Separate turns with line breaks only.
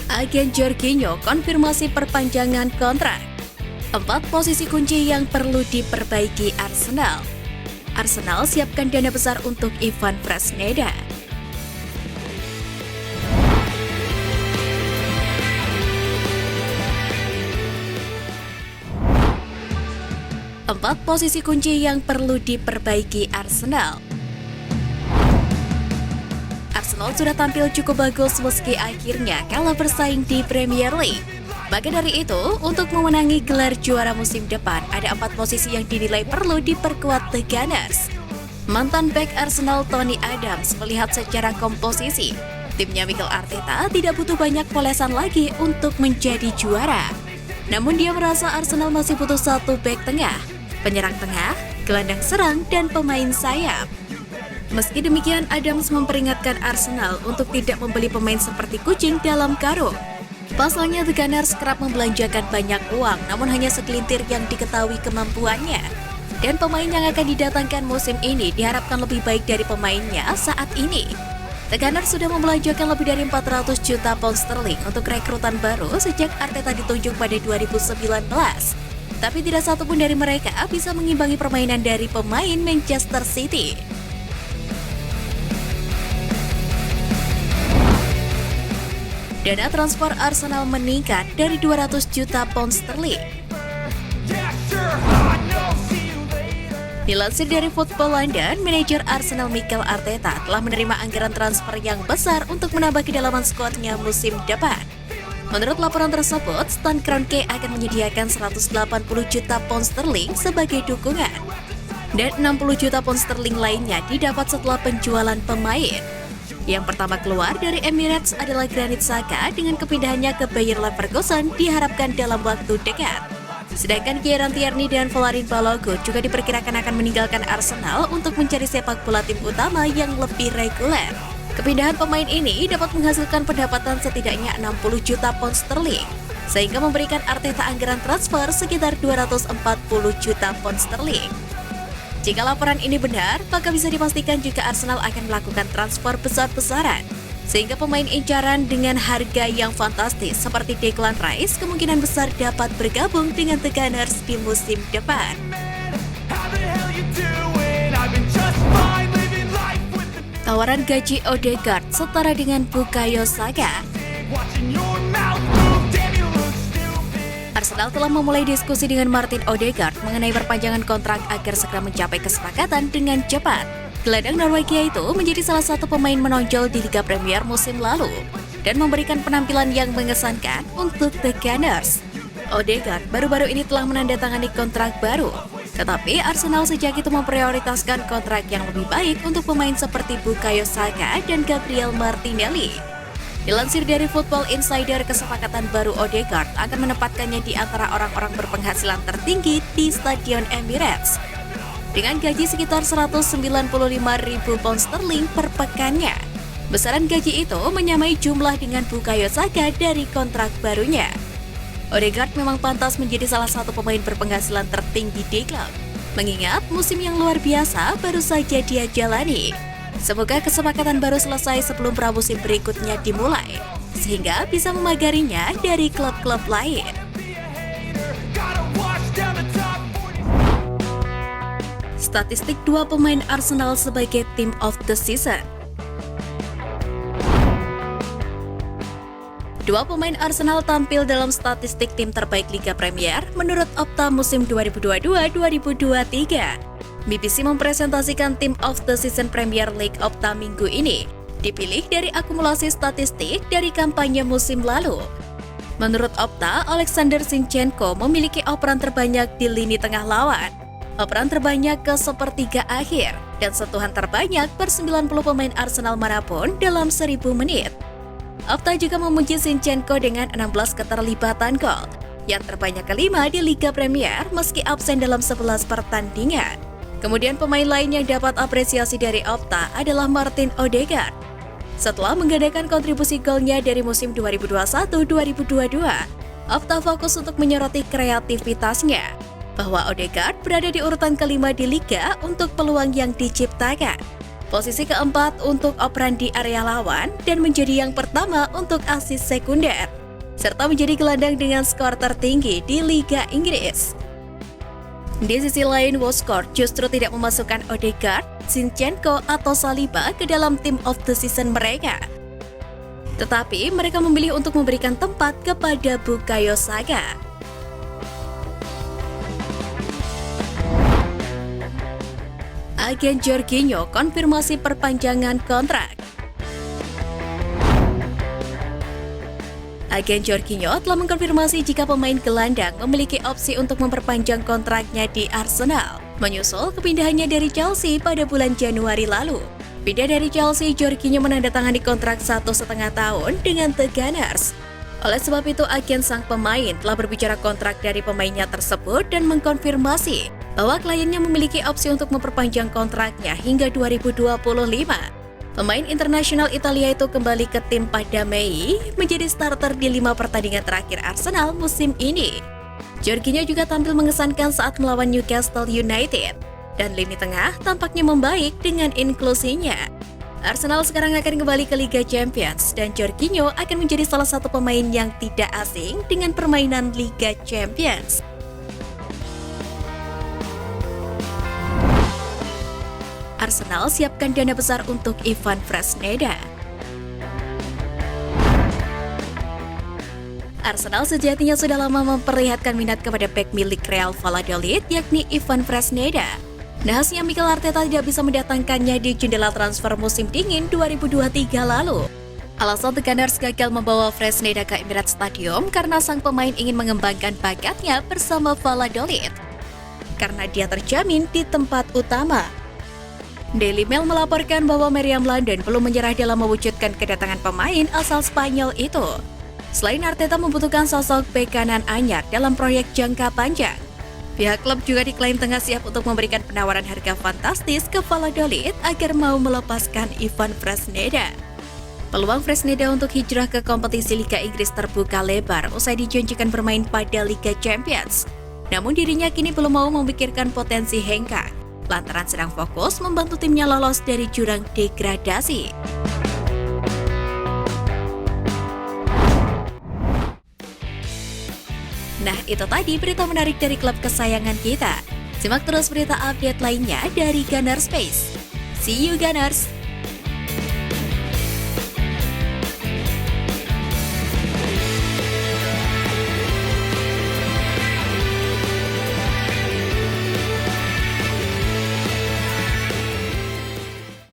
Agen Jorginho konfirmasi perpanjangan kontrak. 4 posisi kunci yang perlu diperbaiki Arsenal. Arsenal siapkan dana besar untuk Ivan Fresneda. Empat posisi kunci yang perlu diperbaiki Arsenal. Arsenal sudah tampil cukup bagus meski akhirnya kalah bersaing di Premier League. Maka dari itu, untuk memenangi gelar juara musim depan, ada 4 posisi yang dinilai perlu diperkuat The Gunners. Mantan bek Arsenal Tony Adams melihat secara komposisi, timnya Mikel Arteta tidak butuh banyak polesan lagi untuk menjadi juara. Namun dia merasa Arsenal masih butuh 1 bek tengah, penyerang tengah, gelandang serang, dan pemain sayap. Meski demikian, Adams memperingatkan Arsenal untuk tidak membeli pemain seperti kucing dalam karung. Pasalnya, The Gunners kerap membelanjakan banyak uang, namun hanya segelintir yang diketahui kemampuannya. Dan pemain yang akan didatangkan musim ini diharapkan lebih baik dari pemainnya saat ini. The Gunners sudah membelanjakan lebih dari 400 juta pound sterling untuk rekrutan baru sejak Arteta ditunjuk pada 2019. Tapi tidak satupun dari mereka bisa mengimbangi permainan dari pemain Manchester City. Dana transfer Arsenal meningkat dari 200 juta pound sterling. Dilansir dari Football London, manajer Arsenal Mikel Arteta telah menerima anggaran transfer yang besar untuk menambah kedalaman skuadnya musim depan. Menurut laporan tersebut, Stan Kroenke akan menyediakan 180 juta pound sterling sebagai dukungan. Dan 60 juta pound sterling lainnya didapat setelah penjualan pemain. Yang pertama keluar dari Emirates adalah Granit Xhaka dengan kepindahannya ke Bayer Leverkusen diharapkan dalam waktu dekat. Sedangkan Kieran Tierney dan Folarin Balogun juga diperkirakan akan meninggalkan Arsenal untuk mencari sepak bola tim utama yang lebih reguler. Kepindahan pemain ini dapat menghasilkan pendapatan setidaknya 60 juta pound sterling, sehingga memberikan Arteta anggaran transfer sekitar 240 juta pound sterling. Jika laporan ini benar, maka bisa dipastikan juga Arsenal akan melakukan transfer besar-besaran, sehingga pemain incaran dengan harga yang fantastis seperti Declan Rice kemungkinan besar dapat bergabung dengan The Gunners di musim depan. Tawaran gaji Odegaard setara dengan Bukayo Saka. Arsenal telah memulai diskusi dengan Martin Odegaard mengenai perpanjangan kontrak agar segera mencapai kesepakatan dengan cepat. Gelandang Norwegia itu menjadi salah satu pemain menonjol di Liga Premier musim lalu dan memberikan penampilan yang mengesankan untuk The Gunners. Odegaard baru-baru ini telah menandatangani kontrak baru, tetapi Arsenal sejak itu memprioritaskan kontrak yang lebih baik untuk pemain seperti Bukayo Saka dan Gabriel Martinelli. Dilansir dari Football Insider, kesepakatan baru Odegaard akan menempatkannya di antara orang-orang berpenghasilan tertinggi di Stadion Emirates dengan gaji sekitar 195.000 pound sterling per pekannya. Besaran gaji itu menyamai jumlah dengan Bukayo Saka dari kontrak barunya. Odegaard memang pantas menjadi salah satu pemain berpenghasilan tertinggi di klub, mengingat musim yang luar biasa baru saja dia jalani. Semoga kesepakatan baru selesai sebelum pramusim berikutnya dimulai, sehingga bisa memagarinya dari klub-klub lain. Statistik 2 pemain Arsenal sebagai Team of the Season. 2 pemain Arsenal tampil dalam statistik tim terbaik Liga Premier menurut Opta musim 2022-2023. BBC mempresentasikan Team of the Season Premier League Opta minggu ini, dipilih dari akumulasi statistik dari kampanye musim lalu. Menurut Opta, Alexander Zinchenko memiliki operan terbanyak di lini tengah lawan, operan terbanyak ke sepertiga akhir, dan sentuhan terbanyak per 90 pemain Arsenal manapun dalam 1000 menit. Opta juga memuji Zinchenko dengan 16 keterlibatan gol, yang terbanyak kelima di Liga Premier meski absen dalam 11 pertandingan. Kemudian pemain lain yang dapat apresiasi dari Opta adalah Martin Odegaard. Setelah menggandakan kontribusi golnya dari musim 2021-2022, Opta fokus untuk menyoroti kreativitasnya, bahwa Odegaard berada di urutan kelima di liga untuk peluang yang diciptakan. posisi keempat untuk operan di area lawan, dan menjadi yang pertama untuk asis sekunder, serta menjadi gelandang dengan skor tertinggi di Liga Inggris. Di sisi lain, Watford justru tidak memasukkan Odegaard, Zinchenko, atau Saliba ke dalam Team of the Season mereka. Tetapi mereka memilih untuk memberikan tempat kepada Bukayo Saka. Agen Jorginho konfirmasi perpanjangan kontrak. Agen Jorginho telah mengkonfirmasi jika pemain gelandang memiliki opsi untuk memperpanjang kontraknya di Arsenal, menyusul kepindahannya dari Chelsea pada bulan Januari lalu. Pindah dari Chelsea, Jorginho menandatangani kontrak 1,5 tahun dengan The Gunners. Oleh sebab itu, agen sang pemain telah berbicara kontrak dari pemainnya tersebut dan mengkonfirmasi bahwa kliennya memiliki opsi untuk memperpanjang kontraknya hingga 2025. Pemain internasional Italia itu kembali ke tim pada Mei, menjadi starter di 5 pertandingan terakhir Arsenal musim ini. Jorginho juga tampil mengesankan saat melawan Newcastle United, dan lini tengah tampaknya membaik dengan inklusinya. Arsenal sekarang akan kembali ke Liga Champions, dan Jorginho akan menjadi salah satu pemain yang tidak asing dengan permainan Liga Champions. Arsenal siapkan dana besar untuk Ivan Fresneda. Arsenal sejatinya sudah lama memperlihatkan minat kepada bek milik Real Valladolid, yakni Ivan Fresneda. Nahasnya Mikel Arteta tidak bisa mendatangkannya di jendela transfer musim dingin 2023 lalu. Alasan The Gunners gagal membawa Fresneda ke Emirates Stadium karena sang pemain ingin mengembangkan bakatnya bersama Valladolid, karena dia terjamin di tempat utama. Daily Mail melaporkan bahwa Meriam London belum menyerah dalam mewujudkan kedatangan pemain asal Spanyol itu. Selain Arteta membutuhkan sosok bek kanan anyar dalam proyek jangka panjang, pihak klub juga diklaim tengah siap untuk memberikan penawaran harga fantastis ke Valladolid agar mau melepaskan Ivan Fresneda. Peluang Fresneda untuk hijrah ke kompetisi Liga Inggris terbuka lebar usai dijanjikan bermain pada Liga Champions. Namun dirinya kini belum mau memikirkan potensi hengkang, lantaran sedang fokus membantu timnya lolos dari jurang degradasi. Nah, itu tadi berita menarik dari klub kesayangan kita. Simak terus berita update lainnya dari Gunners Space. See you Gunners!